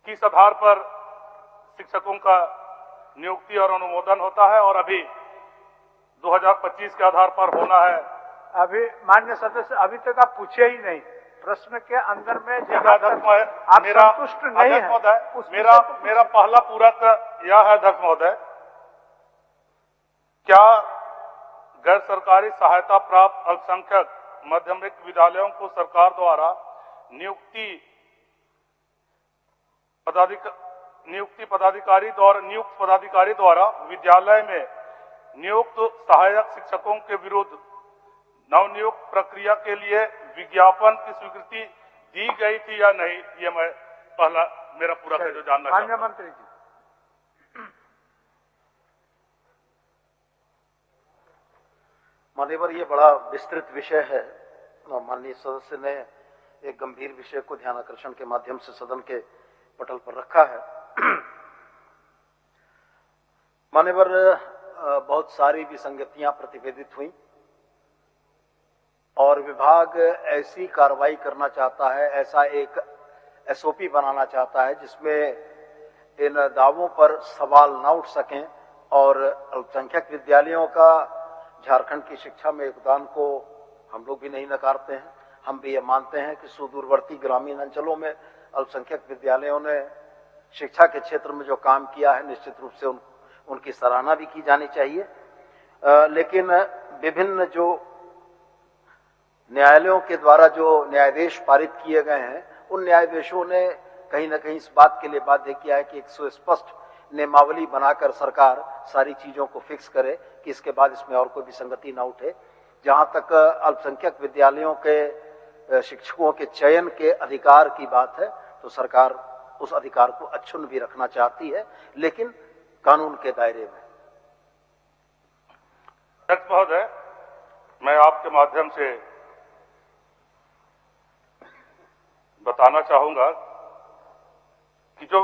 किस आधार पर शिक्षकों का नियुक्ति और अनुमोदन होता है और अभी 2025 के आधार पर होना है। अभी माननीय सदस्य अभी तक आप पूछे ही नहीं, प्रश्न के अंदर में आप संतुष्ट नहीं है। मेरा पहला पूरक यह है अध्यक्ष महोदय, क्या गैर सरकारी सहायता प्राप्त अल्पसंख्यक माध्यमिक विद्यालयों को सरकार द्वारा नियुक्त पदाधिकारी द्वारा विद्यालय में नियुक्त सहायक शिक्षकों के विरुद्ध नवनियुक्त प्रक्रिया के लिए विज्ञापन की स्वीकृति दी गई थी या नहीं, ये मैं पहला मेरा पूरा जो जानना चाहता हूं। माननीय मंत्री जी। मान्यवर, ये बड़ा विस्तृत विषय है। माननीय सदस्य ने एक गंभीर विषय को ध्यान आकर्षण के माध्यम से सदन के पटल पर रखा है। मान्यवर, बहुत सारी विसंगतियां प्रतिवेदित हुई और विभाग ऐसी कार्रवाई करना चाहता है, ऐसा एक एसओपी बनाना चाहता है जिसमें इन दावों पर सवाल न उठ सकें और अल्पसंख्यक विद्यालयों का झारखंड की शिक्षा में योगदान को हम लोग भी नहीं नकारते हैं। हम भी ये मानते हैं कि सुदूरवर्ती ग्रामीण अंचलों में अल्पसंख्यक विद्यालयों ने शिक्षा के क्षेत्र में जो काम किया है, निश्चित रूप से उनकी सराहना भी की जानी चाहिए। लेकिन विभिन्न जो न्यायालयों के द्वारा जो न्यायाधीश पारित किए गए हैं, उन न्यायाधीशों ने कहीं न कहीं इस बात के लिए बाध्य किया है कि एक सुस्पष्ट नियमावली बनाकर सरकार सारी चीजों को फिक्स करे कि इसके बाद इसमें और कोई विसंगति न उठे। जहां तक अल्पसंख्यक विद्यालयों के शिक्षकों के चयन के अधिकार की बात है, तो सरकार उस अधिकार को अक्षुण्ण भी रखना चाहती है, लेकिन कानून के दायरे में। अध्यक्ष महोदय, मैं आपके माध्यम से बताना चाहूंगा कि जो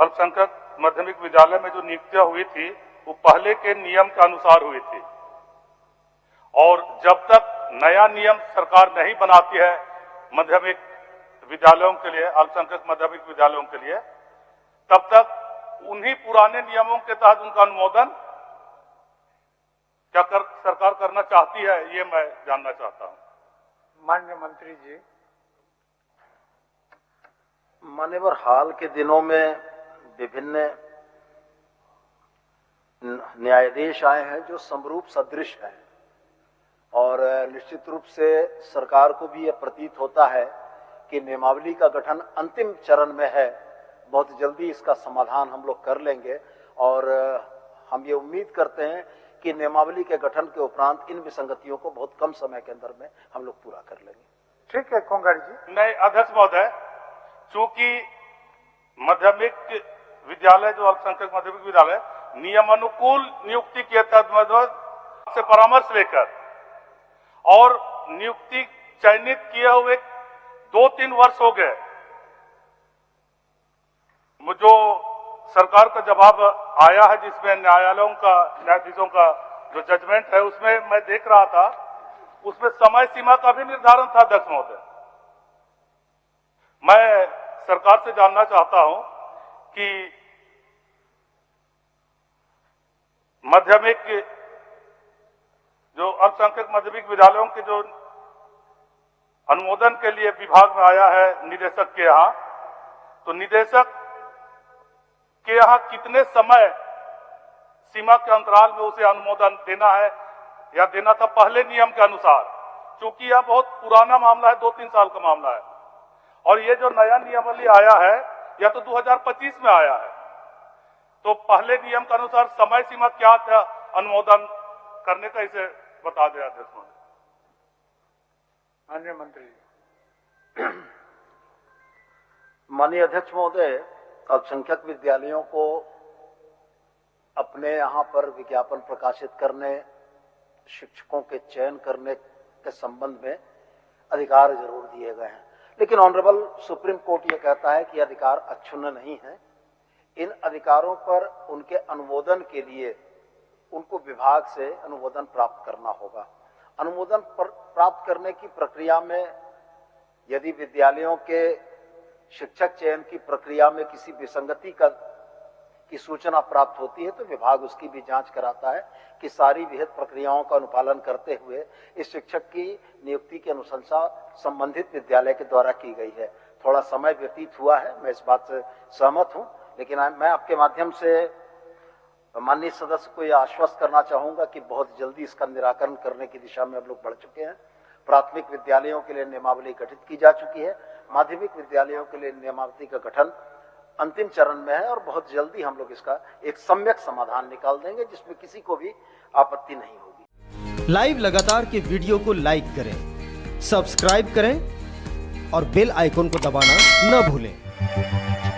अल्पसंख्यक माध्यमिक विद्यालय में जो नियुक्तियां हुई थी वो पहले के नियम के अनुसार हुई थी और जब तक नया नियम सरकार नहीं बनाती है माध्यमिक विद्यालयों के लिए, अल्पसंख्यक माध्यमिक विद्यालयों के लिए, तब तक उन्हीं पुराने नियमों के तहत उनका अनुमोदन क्या सरकार करना चाहती है, ये मैं जानना चाहता हूं। माननीय मंत्री जी। मान्यवर, हाल के दिनों में विभिन्न न्यायाधीश आए हैं जो समरूप सदृश हैं और निश्चित रूप से सरकार को भी यह प्रतीत होता है कि नियमावली का गठन अंतिम चरण में है। बहुत जल्दी इसका समाधान हम लोग कर लेंगे और हम ये उम्मीद करते हैं कि नियमावली के गठन के उपरांत इन विसंगतियों को बहुत कम समय के अंदर में हम लोग पूरा कर लेंगे। ठीक है कोंगड़ जी। नहीं अध्यक्ष महोदय, चूंकि माध्यमिक विद्यालय जो अल्पसंख्यक माध्यमिक विद्यालय नियमानुकूल नियुक्ति के तहत से परामर्श लेकर और नियुक्ति चयनित किए हुए 2-3 वर्ष हो गए, जो सरकार का जवाब आया है जिसमें न्यायाधीशों का जो जजमेंट है उसमें मैं देख रहा था, उसमें समय सीमा का भी निर्धारण था। अध्यक्ष महोदय, मैं सरकार से जानना चाहता हूं कि माध्यमिक जो अल्पसंख्यक माध्यमिक विद्यालयों के जो अनुमोदन के लिए विभाग में आया है निदेशक के यहां, तो निदेशक के यहां कितने समय सीमा के अंतराल में उसे अनुमोदन देना है या देना था पहले नियम के अनुसार, क्योंकि यह बहुत पुराना मामला है, 2-3 साल का मामला है और ये जो नया नियमावली आया है या तो 2025 में आया है, तो पहले नियम के अनुसार समय सीमा क्या था अनुमोदन करने का, इसे बता दें अध्यक्ष महोदय। माननीय मंत्री। माननीय अध्यक्ष महोदय, अल्पसंख्यक विद्यालयों को अपने यहाँ पर विज्ञापन प्रकाशित करने, शिक्षकों के चयन करने के संबंध में अधिकार जरूर दिए गए हैं, लेकिन ऑनरेबल सुप्रीम कोर्ट ये कहता है कि अधिकार अक्षुण्ण नहीं है। इन अधिकारों पर उनके अनुमोदन के लिए उनको विभाग से अनुमोदन प्राप्त करना होगा। अनुमोदन प्राप्त करने की प्रक्रिया में यदि विद्यालयों के शिक्षक चयन की प्रक्रिया में किसी विसंगति की सूचना प्राप्त होती है तो विभाग उसकी भी जांच कराता है कि सारी विहित प्रक्रियाओं का अनुपालन करते हुए इस शिक्षक की नियुक्ति की अनुशंसा संबंधित विद्यालय के द्वारा की गई है। थोड़ा समय व्यतीत हुआ है, मैं इस बात से सहमत हूं, लेकिन मैं आपके माध्यम से माननीय सदस्य को यह आश्वस्त करना चाहूंगा कि बहुत जल्दी इसका निराकरण करने की दिशा में हम लोग बढ़ चुके हैं। प्राथमिक विद्यालयों के लिए नियमावली गठित की जा चुकी है, माध्यमिक विद्यालयों के लिए नियमावली का गठन अंतिम चरण में है और बहुत जल्दी हम लोग इसका एक सम्यक समाधान निकाल देंगे जिसमें किसी को भी आपत्ति नहीं होगी। लाइव लगातार के वीडियो को लाइक करें, सब्सक्राइब करें और बेल आइकन को दबाना न भूलें।